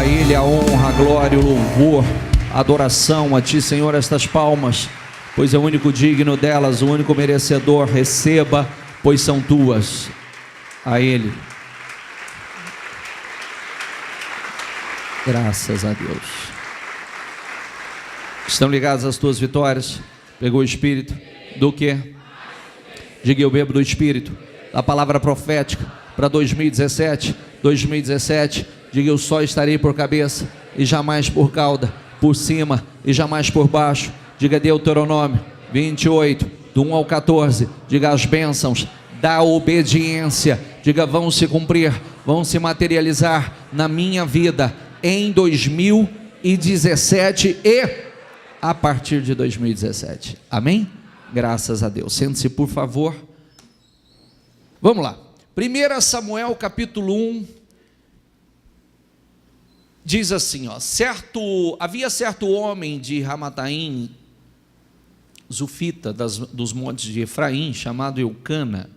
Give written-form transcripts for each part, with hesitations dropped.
Ele a honra, a glória, o louvor, a adoração a Ti, Senhor, estas palmas, pois é o único digno delas, o único merecedor. Receba, pois são Tuas. A Ele. Graças a Deus. Estão ligados às tuas vitórias? Pegou o Espírito? Do quê? Diga: eu bebo do Espírito, da palavra profética para 2017. 2017, diga: eu só estarei por cabeça e jamais por cauda, por cima e jamais por baixo. Diga: Deuteronômio 28, do 1 ao 14, diga: as bênçãos da obediência, diga, vão se cumprir, vão se materializar na minha vida em 2017 e a partir de 2017, amém? Graças a Deus. Sente-se, por favor. Vamos lá. 1 Samuel capítulo 1 diz assim, ó: havia certo homem de Ramataim, Zufita, dos montes de Efraim, chamado Eucana,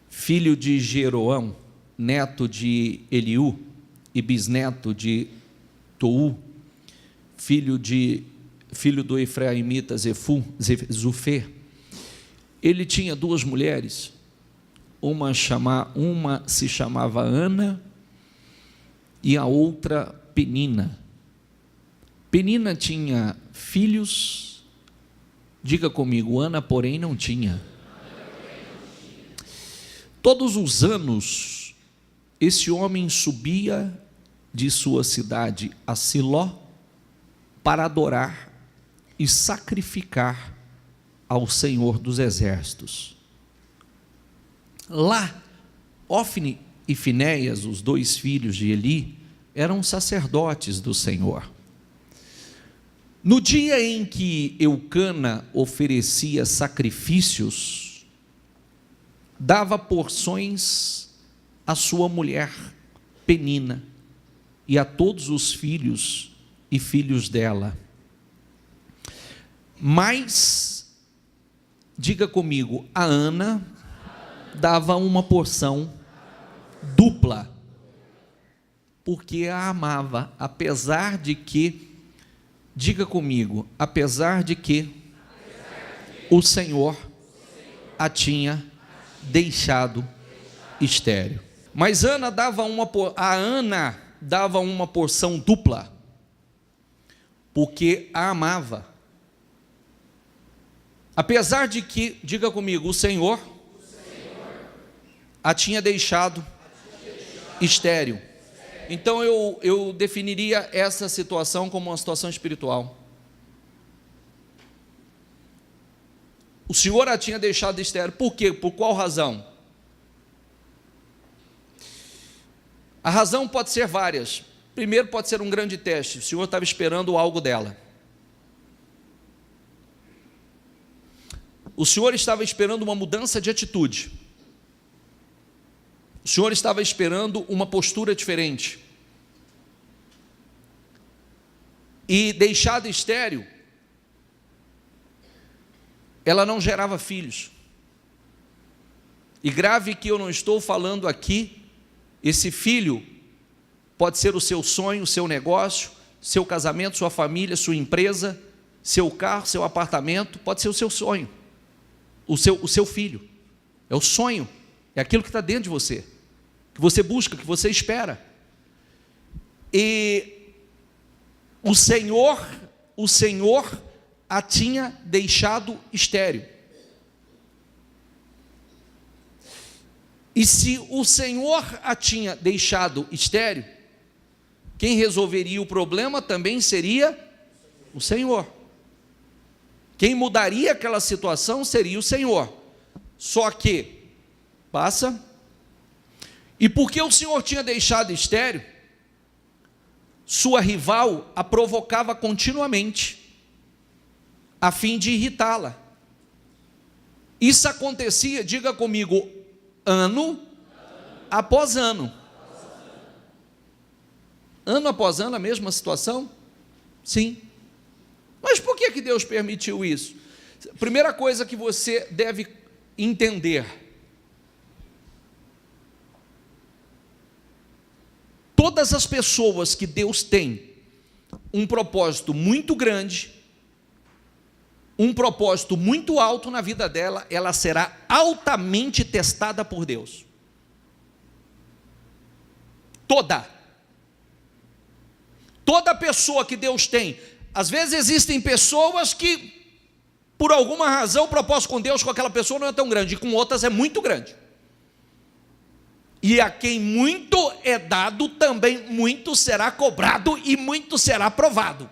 filho de Jeroão, neto de Eliú e bisneto de Tou, filho do efraimita Zufê. Ele tinha duas mulheres, uma se chamava Ana e a outra Penina. Penina tinha filhos, diga comigo, Ana, porém, não tinha. Todos os anos, esse homem subia de sua cidade a Siló para adorar e sacrificar ao Senhor dos Exércitos. Lá, Ofni e Finéias, os dois filhos de Eli, eram sacerdotes do Senhor. No dia em que Eucana oferecia sacrifícios, dava porções à sua mulher Penina e a todos os filhos e filhos dela. Mas, diga comigo, a Ana dava uma porção dupla, porque a amava, apesar de que, diga comigo, apesar de que o Senhor a tinha deixado estéril. Mas a Ana dava uma porção dupla, porque a amava, apesar de que, diga comigo, o Senhor a tinha deixado estéril. Então eu definiria essa situação como uma situação espiritual. O Senhor a tinha deixado estéril. Por quê? Por qual razão? A razão pode ser várias. Primeiro, pode ser um grande teste. O Senhor estava esperando algo dela. O Senhor estava esperando uma mudança de atitude. O Senhor estava esperando uma postura diferente. E deixada estéril, ela não gerava filhos. E grave que eu não estou falando aqui, esse filho pode ser o seu sonho, o seu negócio, seu casamento, sua família, sua empresa, seu carro, seu apartamento, pode ser o seu sonho, o seu filho. É o sonho, é aquilo que está dentro de você, que você busca, que você espera. E o Senhor a tinha deixado estéril. E se o Senhor a tinha deixado estéril, quem resolveria o problema também seria o Senhor. Quem mudaria aquela situação seria o Senhor. Só que, passa, e porque o Senhor tinha deixado estéril, sua rival a provocava continuamente, a fim de irritá-la. Isso acontecia, diga comigo, ano após ano. Ano após ano, a mesma situação? Sim. Mas por que Deus permitiu isso? Primeira coisa que você deve entender: todas as pessoas que Deus tem um propósito muito grande, um propósito muito alto na vida dela, ela será altamente testada por Deus. Toda pessoa que Deus tem. Às vezes existem pessoas que, por alguma razão, o propósito com Deus com aquela pessoa não é tão grande, e com outras é muito grande. E a quem muito é dado, também muito será cobrado e muito será provado.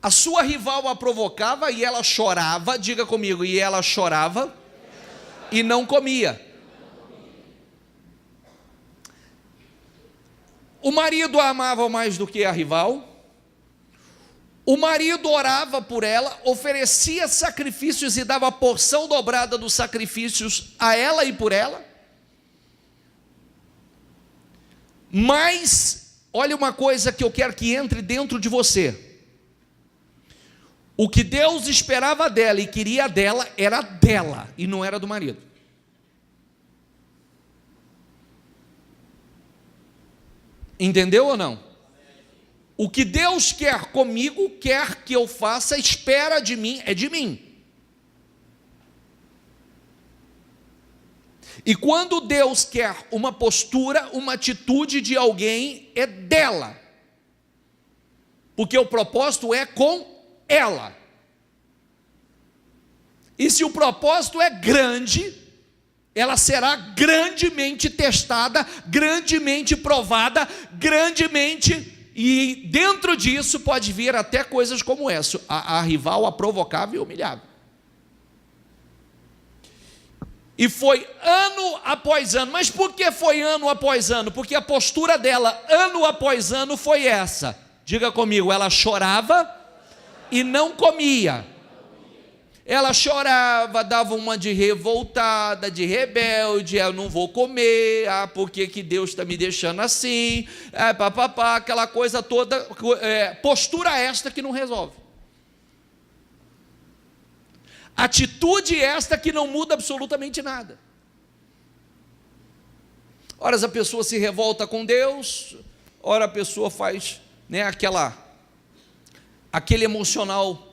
A sua rival a provocava e ela chorava, diga comigo, e ela chorava e não comia. O marido a amava mais do que a rival. O marido orava por ela, oferecia sacrifícios e dava a porção dobrada dos sacrifícios a ela e por ela. Mas, olha uma coisa que eu quero que entre dentro de você. O que Deus esperava dela e queria dela, era dela e não era do marido. Entendeu ou não? O que Deus quer comigo, quer que eu faça, espera de mim, é de mim. E quando Deus quer uma postura, uma atitude de alguém, é dela. Porque o propósito é com ela. E se o propósito é grande, ela será grandemente testada, grandemente provada, e dentro disso pode vir até coisas como essa. A rival a provocava e humilhava. E foi ano após ano. Mas por que foi ano após ano? Porque a postura dela, ano após ano, foi essa. Diga comigo, ela chorava e não comia. Ela chorava, dava uma de revoltada, de rebelde, eu não vou comer, por que Deus está me deixando assim, aquela coisa toda, postura esta que não resolve. Atitude esta que não muda absolutamente nada. Ora a pessoa se revolta com Deus, ora a pessoa faz aquele emocional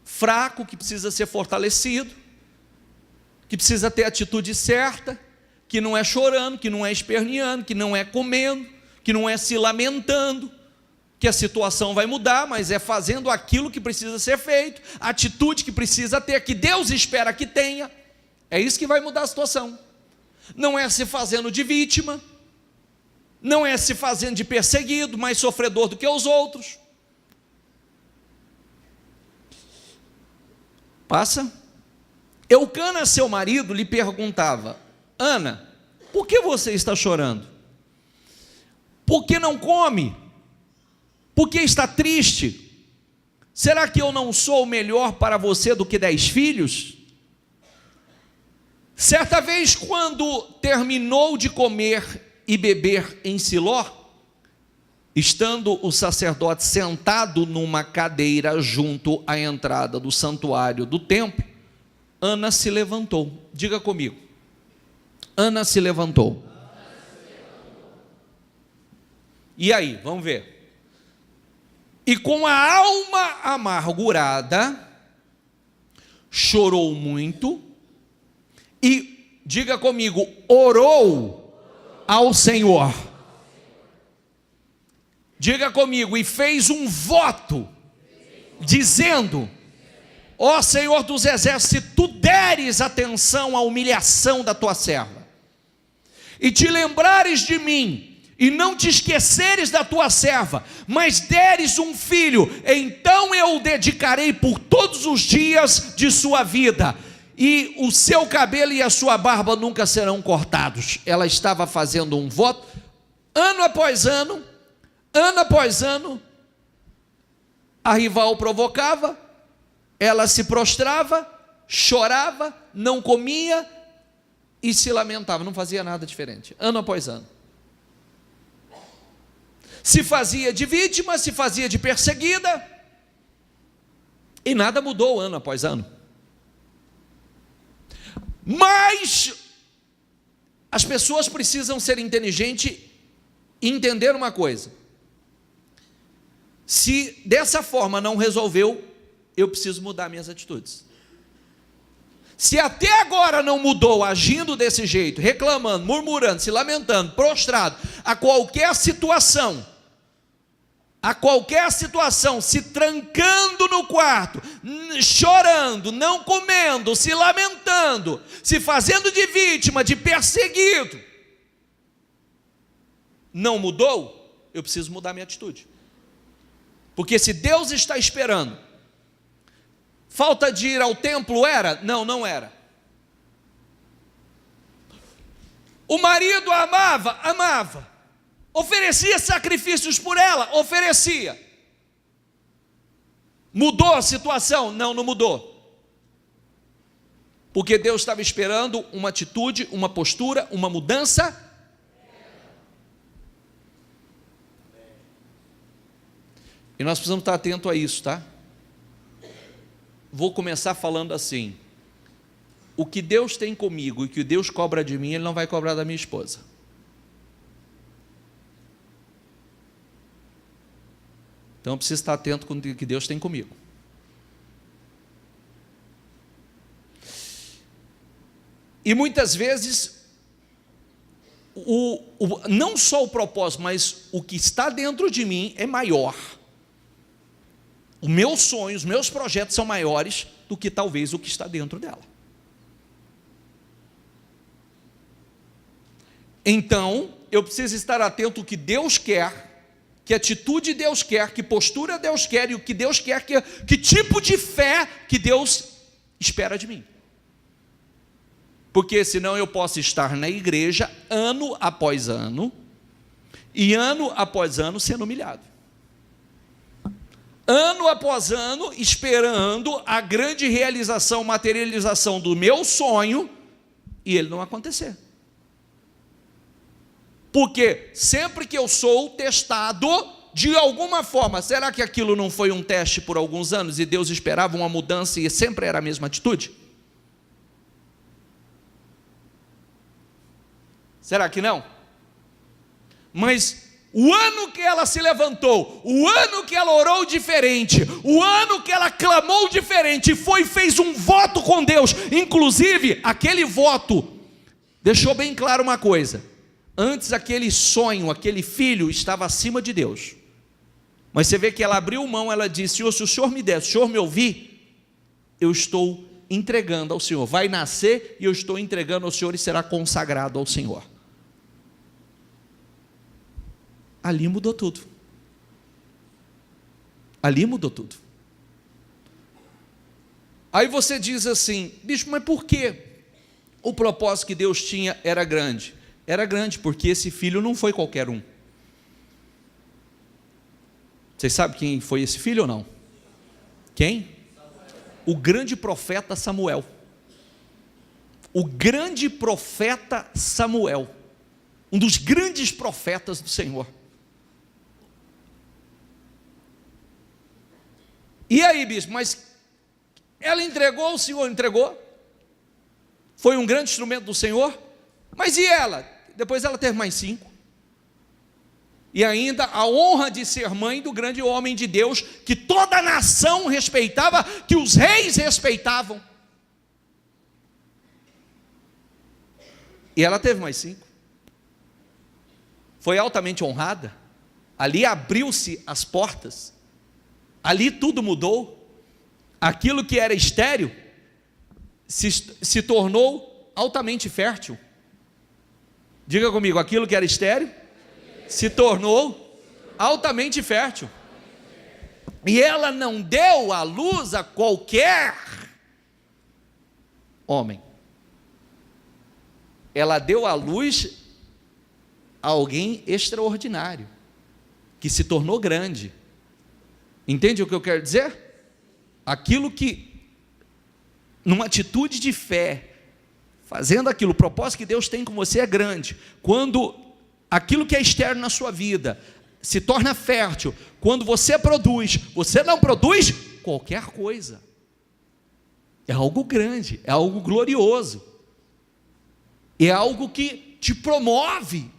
fraco que precisa ser fortalecido, que precisa ter a atitude certa, que não é chorando, que não é esperneando, que não é comendo, que não é se lamentando, que a situação vai mudar, mas é fazendo aquilo que precisa ser feito, a atitude que precisa ter, que Deus espera que tenha, é isso que vai mudar a situação. Não é se fazendo de vítima, não é se fazendo de perseguido, mais sofredor do que os outros. Passa. Eucana, seu marido, lhe perguntava: Ana, por que você está chorando? Por que não come? Por que está triste? Será que eu não sou melhor para você do que 10 filhos? Certa vez, quando terminou de comer e beber em Siló, estando o sacerdote sentado numa cadeira junto à entrada do santuário do templo, Ana se levantou. Diga comigo, Ana se levantou. E aí, vamos ver. E com a alma amargurada, chorou muito e, diga comigo, orou ao Senhor. Diga comigo, e fez um voto, dizendo: ó Senhor dos exércitos, se tu deres atenção à humilhação da tua serva, e te lembrares de mim, e não te esqueceres da tua serva, mas deres um filho, então eu o dedicarei por todos os dias de sua vida, e o seu cabelo e a sua barba nunca serão cortados. Ela estava fazendo um voto, ano após ano, a rival provocava, ela se prostrava, chorava, não comia e se lamentava, não fazia nada diferente, ano após ano. Se fazia de vítima, se fazia de perseguida, e nada mudou ano após ano. Mas as pessoas precisam ser inteligentes e entender uma coisa: se dessa forma não resolveu, eu preciso mudar minhas atitudes. Se até agora não mudou, agindo desse jeito, reclamando, murmurando, se lamentando, prostrado, a qualquer situação, se trancando no quarto, chorando, não comendo, se lamentando, se fazendo de vítima, de perseguido, não mudou, eu preciso mudar minha atitude. Porque se Deus está esperando, falta de ir ao templo era? Não, não era. O marido a amava. Oferecia sacrifícios por ela? Oferecia. Mudou a situação? Não, não mudou. Porque Deus estava esperando uma atitude, uma postura, uma mudança. E nós precisamos estar atentos a isso, tá? Vou começar falando assim: o que Deus tem comigo e o que Deus cobra de mim, Ele não vai cobrar da minha esposa. Então eu preciso estar atento com o que Deus tem comigo. E muitas vezes, não só o propósito, mas o que está dentro de mim é maior. Os meus sonhos, os meus projetos são maiores do que talvez o que está dentro dela. Então, eu preciso estar atento ao que Deus quer, que atitude Deus quer, que postura Deus quer, e o que Deus quer, que tipo de fé que Deus espera de mim. Porque senão eu posso estar na igreja ano após ano, e ano após ano sendo humilhado. Ano após ano, esperando a grande realização, materialização do meu sonho, e ele não acontecer. Porque sempre que eu sou testado, de alguma forma, será que aquilo não foi um teste por alguns anos, e Deus esperava uma mudança e sempre era a mesma atitude? Será que não? Mas o ano que ela se levantou, o ano que ela orou diferente, o ano que ela clamou diferente, fez um voto com Deus, inclusive aquele voto deixou bem claro uma coisa: antes aquele sonho, aquele filho estava acima de Deus, mas você vê que ela abriu mão, ela disse: Senhor, se o Senhor me der, se o Senhor me ouvir, eu estou entregando ao Senhor, vai nascer e eu estou entregando ao Senhor e será consagrado ao Senhor. Ali mudou tudo. Ali mudou tudo. Aí você diz assim: bicho, mas por que o propósito que Deus tinha era grande? Era grande porque esse filho não foi qualquer um. Vocês sabem quem foi esse filho ou não? Quem? O grande profeta Samuel. O grande profeta Samuel. Um dos grandes profetas do Senhor. E aí, bispo, mas ela entregou, o Senhor entregou, foi um grande instrumento do Senhor, mas e ela? Depois ela teve mais 5, e ainda a honra de ser mãe do grande homem de Deus, que toda a nação respeitava, que os reis respeitavam, e ela teve mais 5, foi altamente honrada, ali abriu-se as portas, ali tudo mudou, aquilo que era estéril se tornou altamente fértil. Diga comigo, aquilo que era estéril se tornou altamente fértil. E ela não deu à luz a qualquer homem. Ela deu à luz a alguém extraordinário, que se tornou grande. Entende o que eu quero dizer? Aquilo que, numa atitude de fé, fazendo aquilo, o propósito que Deus tem com você é grande. Quando aquilo que é externo na sua vida se torna fértil, quando você não produz qualquer coisa. É algo grande, é algo glorioso. é algo que te promove,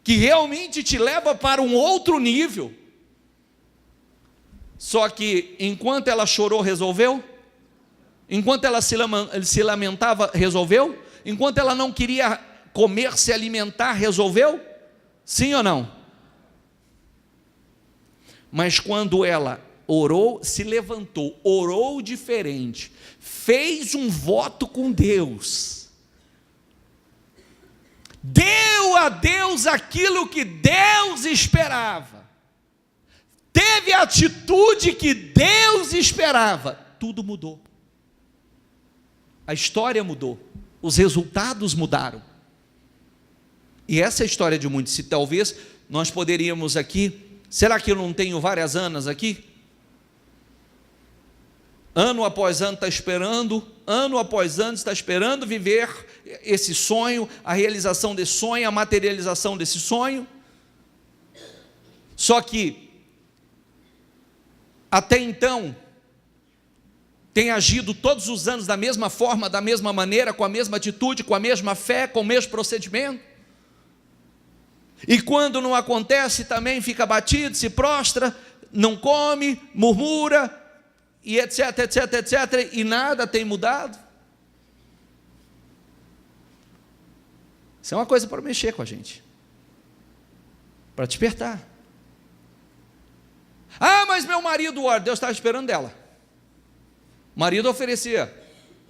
que realmente te leva para um outro nível. Só que enquanto ela chorou, resolveu? Enquanto ela se lamentava, resolveu? Enquanto ela não queria comer, se alimentar, resolveu? Sim ou não? Mas quando ela orou, se levantou, orou diferente, fez um voto com Deus, deu a Deus aquilo que Deus esperava, teve a atitude que Deus esperava, tudo mudou. A história mudou, os resultados mudaram. E essa é a história de muitos. Se talvez nós poderíamos aqui, será que eu não tenho várias Anas aqui? Ano após ano está esperando, ano após ano está esperando viver esse sonho, a realização desse sonho, a materialização desse sonho. Só que, até então, tem agido todos os anos da mesma forma, da mesma maneira, com a mesma atitude, com a mesma fé, com o mesmo procedimento. E quando não acontece, também fica abatido, se prostra, não come, murmura, e etc, etc, etc, e nada tem mudado. Isso é uma coisa para mexer com a gente, para despertar. Ah, mas meu marido ora, Deus estava esperando dela. O marido oferecia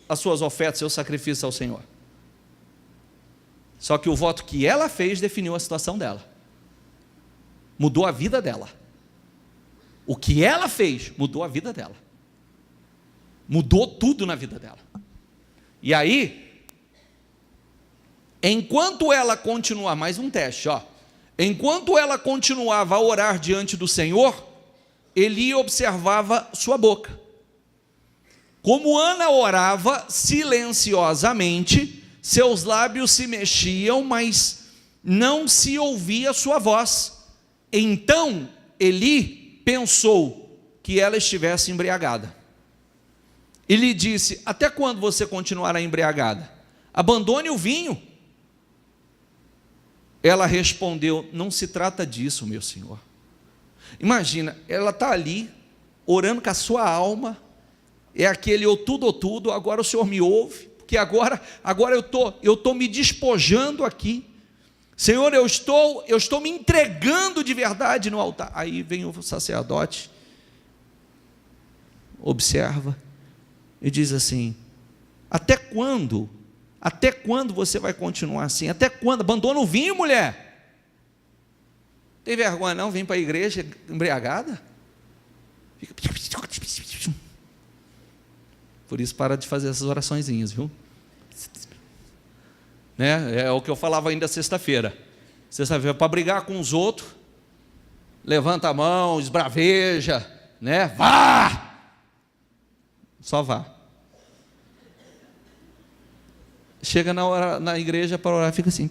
as suas ofertas, seus sacrifícios ao Senhor. Só que o voto que ela fez definiu a situação dela, mudou a vida dela. O que ela fez mudou a vida dela, mudou tudo na vida dela. E aí, enquanto ela continuava, mais um teste, enquanto ela continuava a orar diante do Senhor, Eli observava sua boca. Como Ana orava silenciosamente, seus lábios se mexiam, mas não se ouvia sua voz. Então Eli pensou que ela estivesse embriagada. E lhe disse: até quando você continuará embriagada? Abandone o vinho. Ela respondeu: não se trata disso, meu senhor. Imagina, ela está ali, orando com a sua alma, é aquele ou tudo, agora o Senhor me ouve, porque agora eu estou me despojando aqui, Senhor, eu estou me entregando de verdade no altar. Aí vem o sacerdote, observa, e diz assim: até quando você vai continuar assim? Até quando? Abandona o vinho, mulher. Tem vergonha não? Vem para a igreja embriagada? Por isso, para de fazer essas oraçõezinhas, viu? Né? É o que eu falava ainda sexta-feira. Sexta-feira, para brigar com os outros, levanta a mão, esbraveja, né? Vá! Só vá. Chega na hora na igreja para orar, fica assim.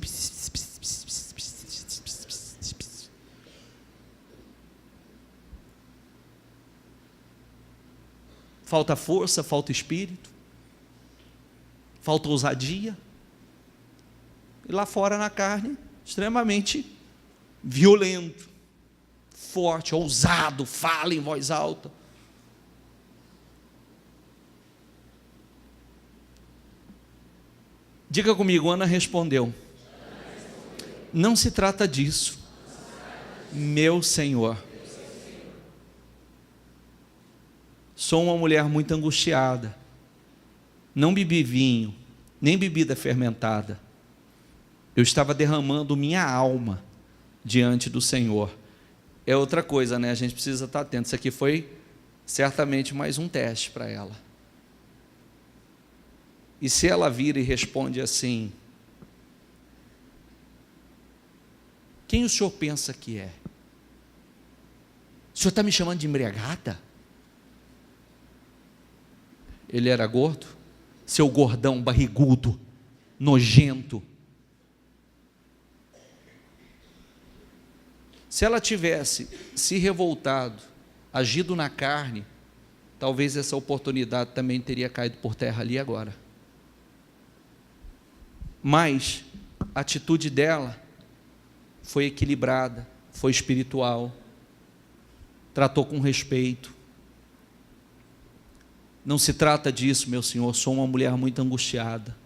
Falta força, falta espírito, falta ousadia. E lá fora na carne, extremamente violento, forte, ousado, fala em voz alta. Diga comigo, Ana respondeu: não se trata disso, meu Senhor. Sou uma mulher muito angustiada, não bebi vinho, nem bebida fermentada. Eu estava derramando minha alma diante do Senhor. É outra coisa, né? A gente precisa estar atento. Isso aqui foi certamente mais um teste para ela. E se ela vira e responde assim: quem o senhor pensa que é? O senhor está me chamando de embriagada? Ele era gordo, seu gordão barrigudo, nojento. Se ela tivesse se revoltado, agido na carne, talvez essa oportunidade também teria caído por terra ali agora. mas a atitude dela foi equilibrada, foi espiritual, tratou com respeito. Não se trata disso, meu senhor, sou uma mulher muito angustiada,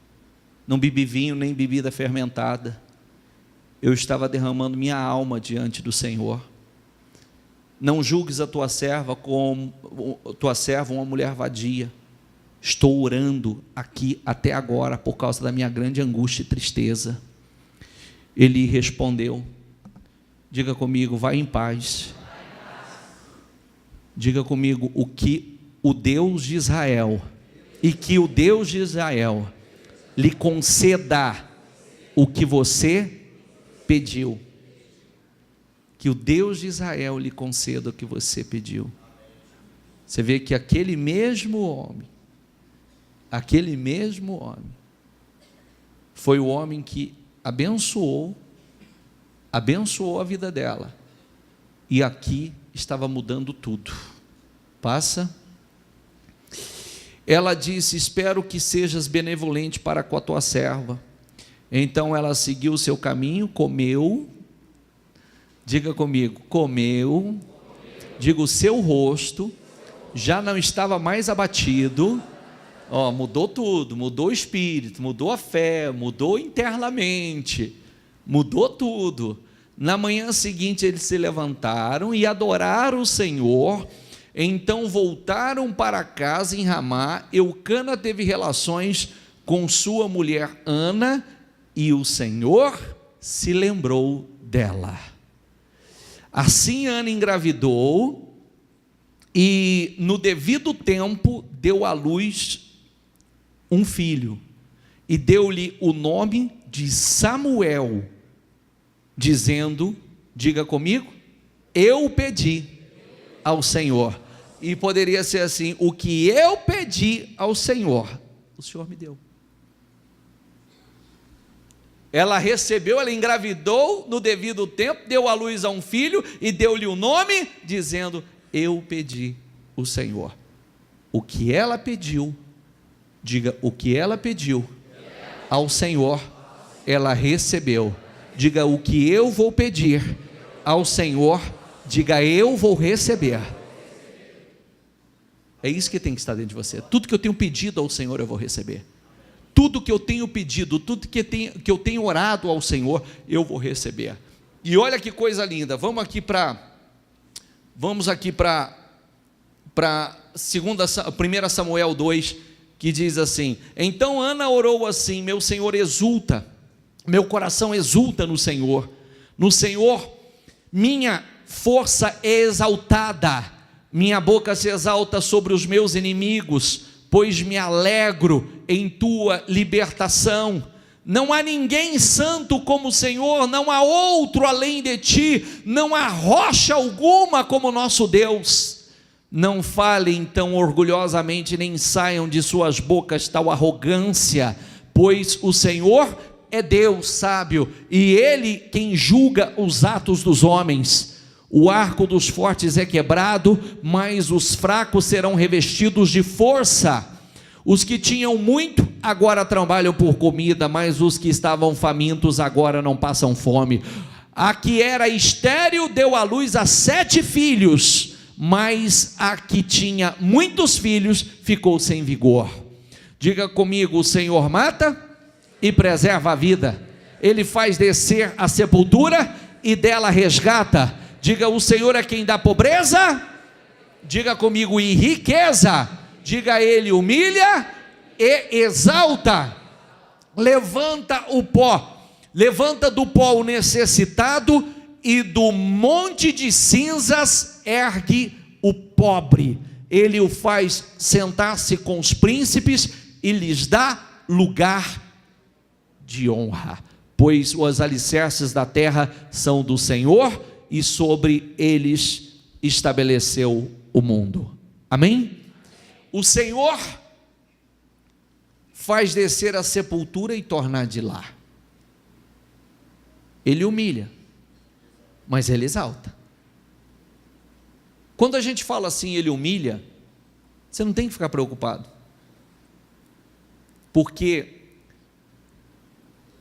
não bebi vinho nem bebida fermentada, eu estava derramando minha alma diante do Senhor. Não julgues a tua serva como uma mulher vadia. Estou orando aqui até agora por causa da minha grande angústia e tristeza. Ele respondeu, diga comigo, vai em paz. Diga comigo, o que o Deus de Israel, e que o Deus de Israel lhe conceda o que você pediu. Que o Deus de Israel lhe conceda o que você pediu. Você vê que aquele mesmo homem, foi o homem que abençoou a vida dela, e aqui estava mudando tudo. Passa. Ela disse, espero que sejas benevolente para com a tua serva. Então ela seguiu o seu caminho, comeu, diga comigo, comeu, diga, o seu rosto já não estava mais abatido, mudou tudo, mudou o espírito, mudou a fé, mudou internamente, mudou tudo. Na manhã seguinte eles se levantaram e adoraram o Senhor. Então voltaram para casa em Ramá. Eucana teve relações com sua mulher Ana, e o Senhor se lembrou dela. Assim Ana engravidou, e no devido tempo deu à luz um filho, e deu-lhe o nome de Samuel, dizendo, diga comigo, eu pedi ao Senhor. E poderia ser assim, o que eu pedi ao Senhor, o Senhor me deu. Ela recebeu, ela engravidou no devido tempo, deu à luz a um filho, e deu-lhe o nome, dizendo, eu pedi o Senhor. O que ela pediu, diga, o que ela pediu ao Senhor, ela recebeu. Diga, o que eu vou pedir ao Senhor, diga, eu vou receber. É isso que tem que estar dentro de você. Tudo que eu tenho pedido ao Senhor, eu vou receber. Tudo que eu tenho pedido, tudo que eu tenho orado ao Senhor, eu vou receber. E olha que coisa linda. Vamos aqui para 1 Samuel 2, que diz assim, então Ana orou assim, meu Senhor exulta, meu coração exulta no Senhor minha força é exaltada, minha boca se exalta sobre os meus inimigos, pois me alegro em tua libertação. Não há ninguém santo como o Senhor, não há outro além de ti, não há rocha alguma como nosso Deus. Não falem tão orgulhosamente, nem saiam de suas bocas tal arrogância, pois o Senhor é Deus sábio, e Ele quem julga os atos dos homens. O arco dos fortes é quebrado, mas os fracos serão revestidos de força. Os que tinham muito agora trabalham por comida, mas os que estavam famintos agora não passam fome. A que era estéril deu à luz a 7 filhos, mas a que tinha muitos filhos ficou sem vigor. Diga comigo, o Senhor mata e preserva a vida, Ele faz descer a sepultura e dela resgata. Diga, o Senhor é quem dá pobreza, diga comigo, e riqueza. Diga, Ele humilha e exalta. Levanta o pó, levanta do pó o necessitado, e do monte de cinzas ergue o pobre. Ele o faz sentar-se com os príncipes e lhes dá lugar de honra, pois os alicerces da terra são do Senhor, e sobre eles estabeleceu o mundo. Amém? O Senhor faz descer a sepultura e tornar de lá. Ele humilha, mas Ele exalta. Quando a gente fala assim, Ele humilha, você não tem que ficar preocupado, porque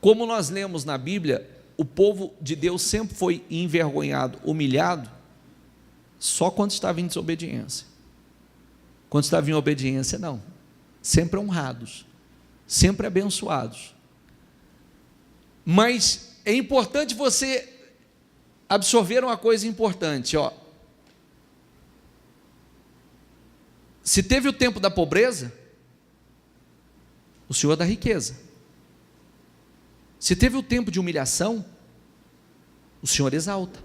como nós lemos na Bíblia, o povo de Deus sempre foi envergonhado, humilhado, só quando estava em desobediência. Quando estava em obediência, não. Sempre honrados, sempre abençoados. Mas é importante você absorver uma coisa importante, ó. Se teve o tempo da pobreza, o Senhor dá riqueza. Se teve o tempo de humilhação, o Senhor exalta.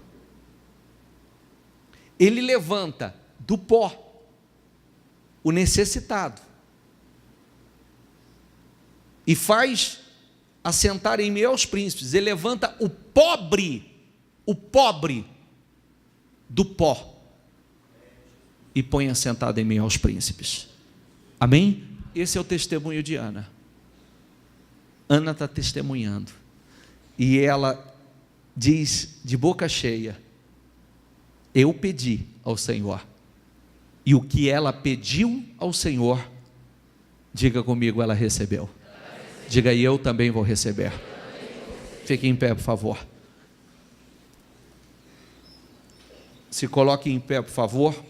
Ele levanta do pó o necessitado e faz assentar em meio aos príncipes. Ele levanta o pobre do pó e põe assentado em meio aos príncipes. Amém? Esse é o testemunho de Ana. Ana está testemunhando, e ela diz de boca cheia: eu pedi ao Senhor, e o que ela pediu ao Senhor, diga comigo, ela recebeu. Diga aí, eu também vou receber. Fique em pé, por favor. Se coloque em pé, por favor.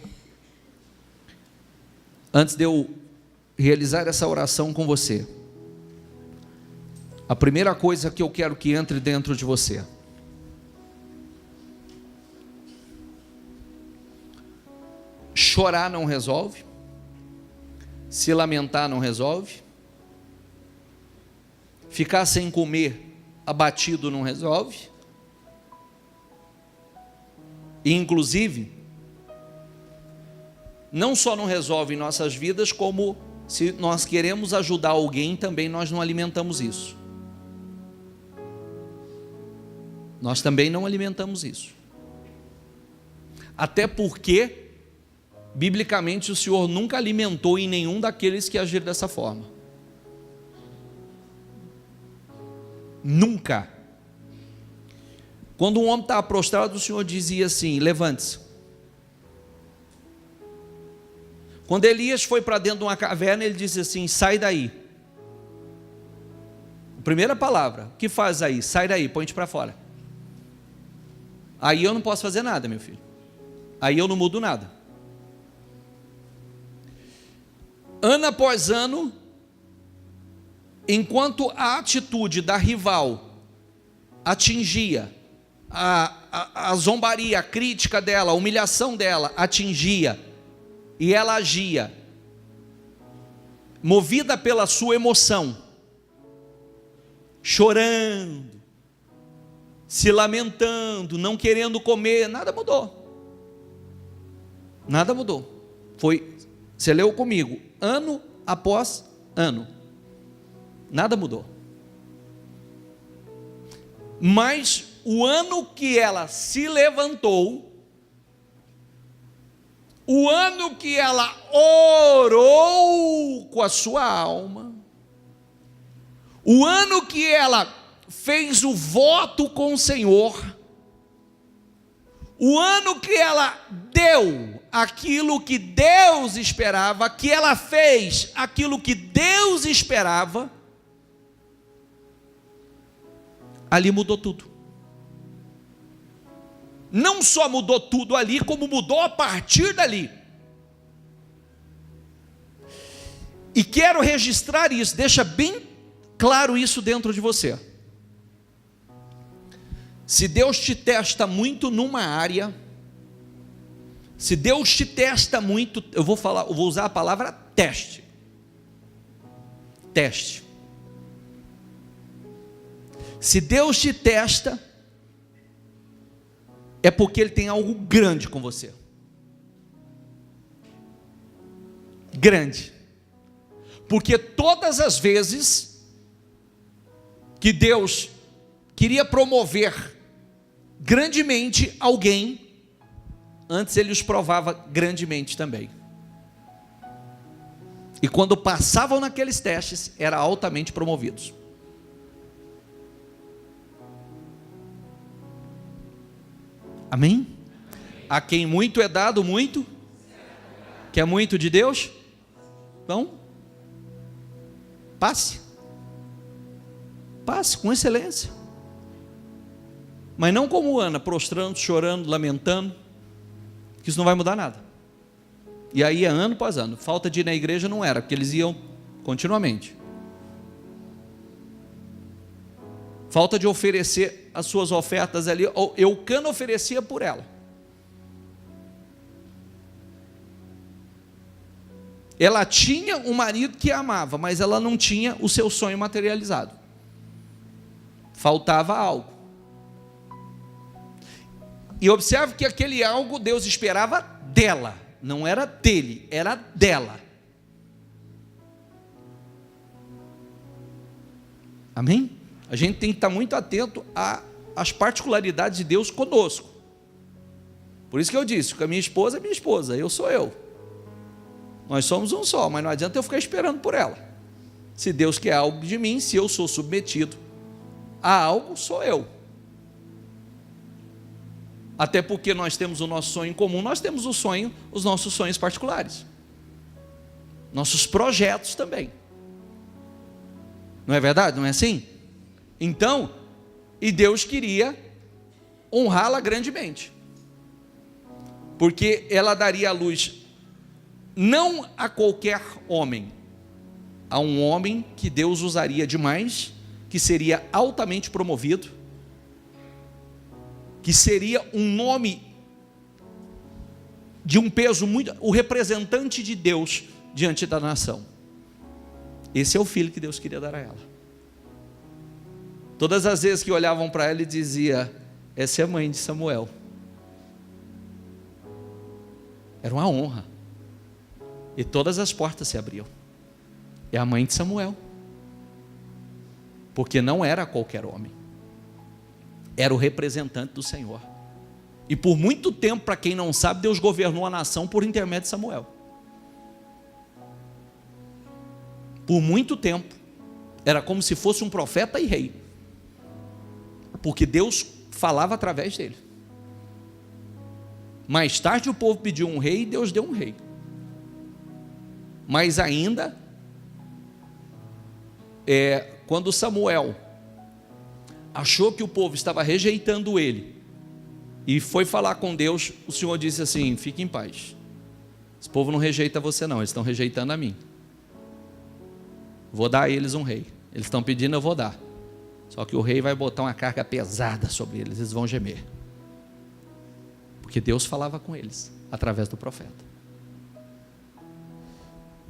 Antes de eu realizar essa oração com você, a primeira coisa que eu quero que entre dentro de você: chorar não resolve, se lamentar não resolve, ficar sem comer, abatido, não resolve, e inclusive não só não resolve em nossas vidas, como se nós queremos ajudar alguém, também nós não alimentamos isso. Nós também não alimentamos isso. Até porque, biblicamente, o Senhor nunca alimentou em nenhum daqueles que agiram dessa forma. Nunca. Quando um homem estava prostrado, o Senhor dizia assim: levante-se. Quando Elias foi para dentro de uma caverna, ele disse assim: sai daí. Primeira palavra: o que faz aí? Sai daí, põe-te para fora. Aí eu não posso fazer nada, meu filho. Aí eu não mudo nada. Ano após ano, enquanto a atitude da rival atingia, a zombaria, a crítica dela, a humilhação dela atingia, e ela agia, movida pela sua emoção, chorando, se lamentando, não querendo comer, nada mudou. Nada mudou. Foi, você leu comigo, ano após ano, nada mudou. Mas o ano que ela se levantou, o ano que ela orou com a sua alma, o ano que ela fez o voto com o Senhor, o ano que ela deu aquilo que Deus esperava, que ela fez aquilo que Deus esperava, ali mudou tudo. Não só mudou tudo ali, como mudou a partir dali. E quero registrar isso, deixa bem claro isso dentro de você. Se Deus te testa muito numa área, se Deus te testa muito, eu vou usar a palavra teste. Teste. Se Deus te testa, é porque Ele tem algo grande com você. Grande. Porque todas as vezes que Deus queria promover grandemente alguém, antes Ele os provava grandemente também. E quando passavam naqueles testes, eram altamente promovidos. Amém? A quem muito é dado, muito. Quer muito de Deus? Então, passe. passe com excelência. Mas não como Ana, prostrando, chorando, lamentando, que isso não vai mudar nada. E aí é ano após ano. Falta de ir na igreja não era, porque eles iam continuamente. Falta de oferecer as suas ofertas ali. Eucana oferecia por ela. Ela tinha um marido que a amava, mas ela não tinha o seu sonho materializado. Faltava algo. E observe que aquele algo Deus esperava dela, não era dele, era dela. Amém? A gente tem que estar muito atento às particularidades de Deus conosco. Por isso que eu disse que a minha esposa é minha esposa, eu sou eu. Nós somos um só, mas não adianta eu ficar esperando por ela. Se Deus quer algo de mim, se eu sou submetido a algo, sou eu. Até porque nós temos o nosso sonho em comum, nós temos os nossos sonhos particulares. Nossos projetos também. Não é verdade? Não é assim? Então, e Deus queria honrá-la grandemente. Porque ela daria a luz não a qualquer homem, a um homem que Deus usaria demais, que seria altamente promovido, que seria um nome de um peso muito, o representante de Deus diante da nação. Esse é o filho que Deus queria dar a ela. Todas as vezes que olhavam para ela e dizia: essa é a mãe de Samuel. Era uma honra. E todas as portas se abriam. É a mãe de Samuel. Porque não era qualquer homem. Era o representante do Senhor. E por muito tempo, para quem não sabe, Deus governou a nação por intermédio de Samuel. Por muito tempo. Era como se fosse um profeta e rei. Porque Deus falava através dele. Mais tarde o povo pediu um rei e Deus deu um rei. Mas ainda, quando Samuel achou que o povo estava rejeitando ele, e foi falar com Deus, o Senhor disse assim: fique em paz, esse povo não rejeita você não, eles estão rejeitando a mim. Vou dar a eles um rei, eles estão pedindo, eu vou dar, só que o rei vai botar uma carga pesada sobre eles, eles vão gemer, porque Deus falava com eles, através do profeta.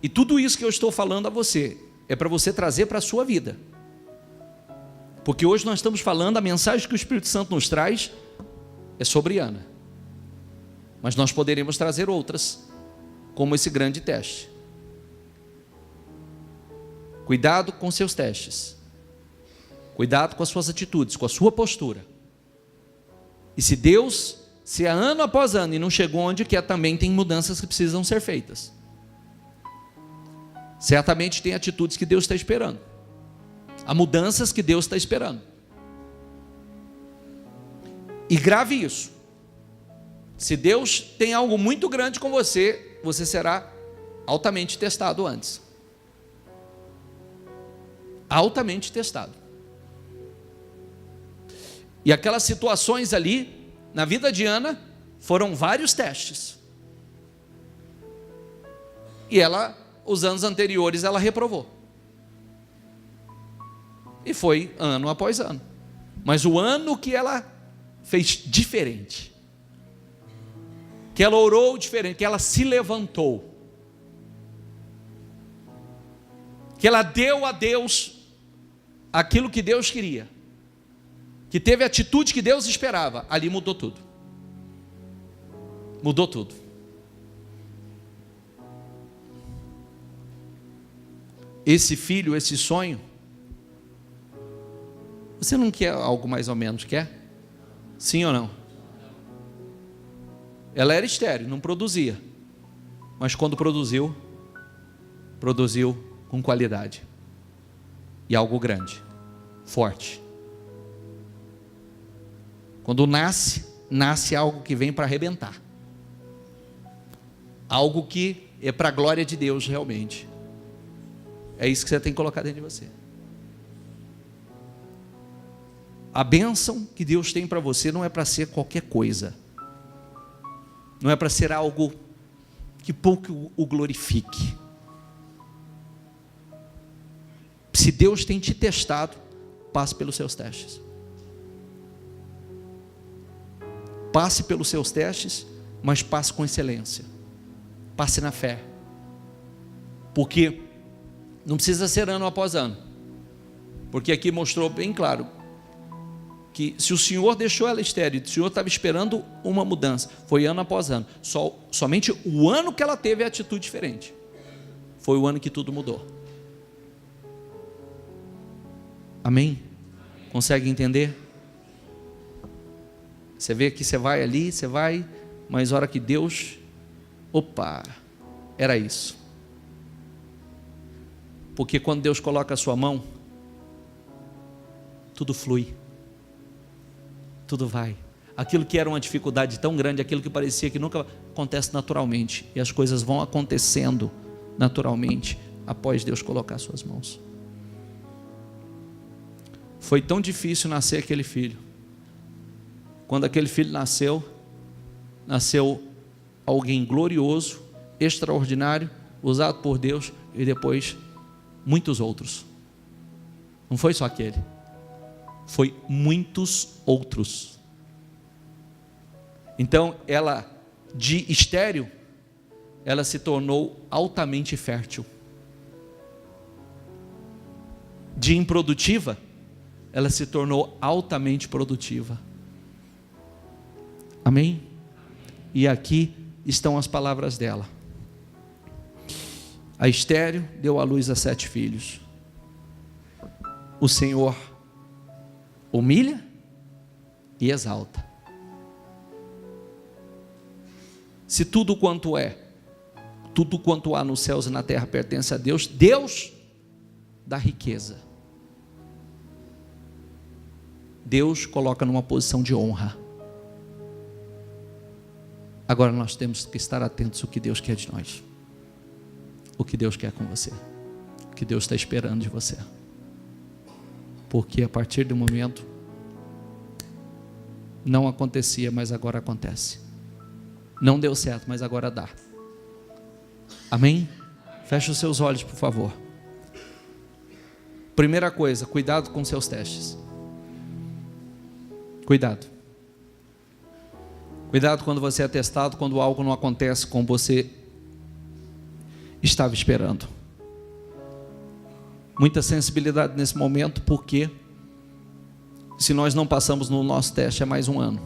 E tudo isso que eu estou falando a você, é para você trazer para a sua vida. Porque hoje nós estamos falando, a mensagem que o Espírito Santo nos traz é sobre Ana. Mas nós poderemos trazer outras, como esse grande teste. Cuidado com seus testes. Cuidado com as suas atitudes, com a sua postura. E se é ano após ano e não chegou onde quer, também tem mudanças que precisam ser feitas. Certamente tem atitudes que Deus está esperando. Há mudanças que Deus está esperando. E grave isso. Se Deus tem algo muito grande com você, você será altamente testado antes. Altamente testado. E aquelas situações ali, na vida de Ana, foram vários testes. E ela, os anos anteriores, ela reprovou. E foi ano após ano. Mas o ano que ela fez diferente, que ela orou diferente, que ela se levantou, que ela deu a Deus aquilo que Deus queria, que teve a atitude que Deus esperava, ali mudou tudo. Mudou tudo. Esse filho, esse sonho, você não quer algo mais ou menos, quer? Sim ou não? Ela era estéril, não produzia. Mas quando produziu, produziu com qualidade. E algo grande, forte. Quando nasce algo que vem para arrebentar. Algo que é para a glória de Deus realmente. É isso que você tem que colocar dentro de você. A bênção que Deus tem para você não é para ser qualquer coisa, não é para ser algo que pouco o glorifique. Se Deus tem te testado, passe pelos seus testes. Passe pelos seus testes, mas passe com excelência. Passe na fé. Porque não precisa ser ano após ano. Porque aqui mostrou bem claro que se o Senhor deixou ela estéril, o Senhor estava esperando uma mudança, foi ano após ano. Somente o ano que ela teve a atitude diferente. Foi o ano que tudo mudou. Amém? Consegue entender? Você vê que você vai ali, você vai, mas a hora que Deus, opa, era isso. Porque quando Deus coloca a sua mão, tudo flui, tudo vai. Aquilo que era uma dificuldade tão grande, aquilo que parecia que nunca acontece naturalmente, e as coisas vão acontecendo naturalmente após Deus colocar suas mãos. Foi tão difícil nascer aquele filho. Quando aquele filho nasceu alguém glorioso, extraordinário, usado por Deus, e depois muitos outros. Não foi só aquele, foi muitos outros. Então ela, de estéril, ela se tornou altamente fértil. De improdutiva, ela se tornou altamente produtiva. Amém? E aqui estão as palavras dela. A estéril deu à luz a 7 filhos. O Senhor humilha e exalta. Se tudo quanto há nos céus e na terra pertence a Deus, Deus dá riqueza. Deus coloca numa posição de honra. Agora nós temos que estar atentos ao que Deus quer de nós, o que Deus quer com você, o que Deus está esperando de você. Porque a partir do momento não acontecia, mas agora acontece. Não deu certo, mas agora dá. Amém? Feche os seus olhos, por favor. Primeira coisa, cuidado com seus testes. Cuidado. Cuidado quando você é testado, quando algo não acontece como você estava esperando. Muita sensibilidade nesse momento, porque se nós não passamos no nosso teste, é mais um ano.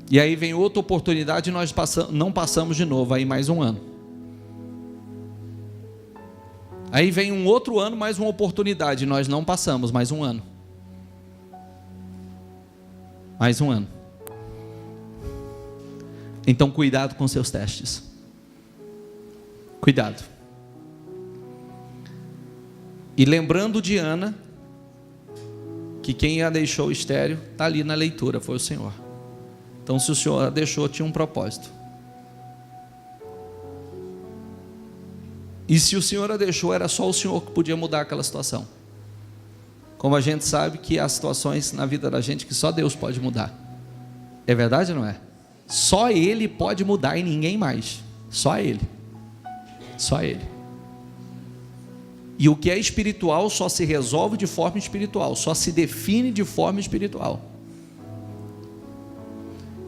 E aí vem outra oportunidade e nós não passamos de novo, aí mais um ano. Aí vem um outro ano, mais uma oportunidade, e nós não passamos, mais um ano. Mais um ano. Então cuidado com seus testes. Cuidado. E lembrando de Ana, que quem a deixou estéril, está ali na leitura, foi o Senhor. Então se o Senhor a deixou, tinha um propósito. E se o Senhor a deixou, era só o Senhor que podia mudar aquela situação. Como a gente sabe que há situações na vida da gente que só Deus pode mudar. É verdade ou não é? Só Ele pode mudar e ninguém mais. Só Ele. Só Ele. E o que é espiritual só se resolve de forma espiritual, só se define de forma espiritual.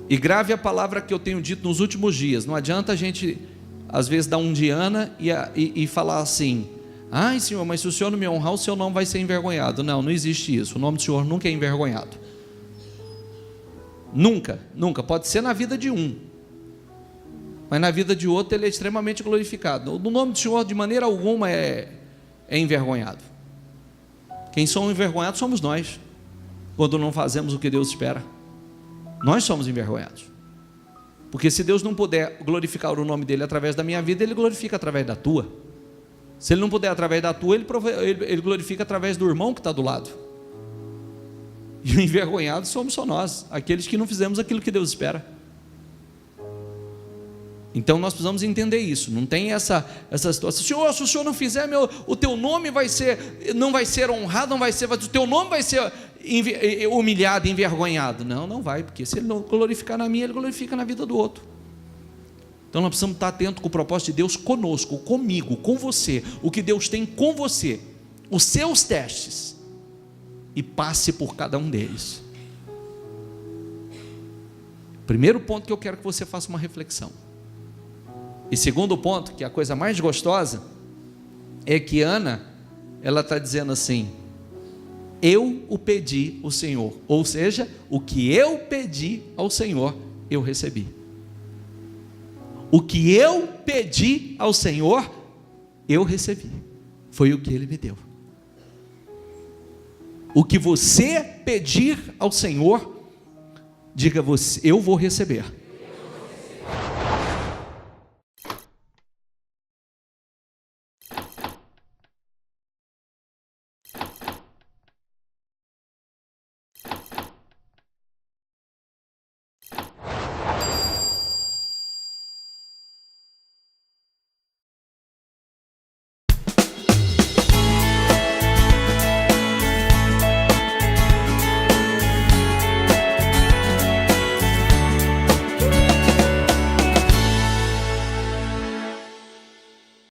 E grave a palavra que eu tenho dito nos últimos dias. Não adianta a gente, às vezes, dar um Diana e falar assim: ai Senhor, mas se o Senhor não me honrar, o Senhor não vai ser envergonhado. Não, não existe isso. O nome do Senhor nunca é envergonhado. Nunca, nunca. Pode ser na vida de um, mas na vida de outro ele é extremamente glorificado. O nome do Senhor de maneira alguma é envergonhado. Quem somos envergonhados somos nós, quando não fazemos o que Deus espera. Nós somos envergonhados. Porque se Deus não puder glorificar o nome dele através da minha vida, ele glorifica através da tua. Se ele não puder através da tua, ele glorifica através do irmão que está do lado. E o envergonhado somos só nós, aqueles que não fizemos aquilo que Deus espera. Então nós precisamos entender isso. Não tem essa situação. Senhor, se o Senhor não fizer, o teu nome não vai ser honrado, o teu nome vai ser humilhado, envergonhado. Não vai, porque se Ele não glorificar na minha, Ele glorifica na vida do outro. Então nós precisamos estar atentos com o propósito de Deus conosco, comigo, com você, o que Deus tem com você, os seus testes, e passe por cada um deles. Primeiro ponto que eu quero que você faça uma reflexão. E segundo ponto, que é a coisa mais gostosa, é que Ana, ela está dizendo assim: eu o pedi ao Senhor, ou seja, o que eu pedi ao Senhor, eu recebi. O que eu pedi ao Senhor, eu recebi, foi o que Ele me deu. O que você pedir ao Senhor, diga você, eu vou receber.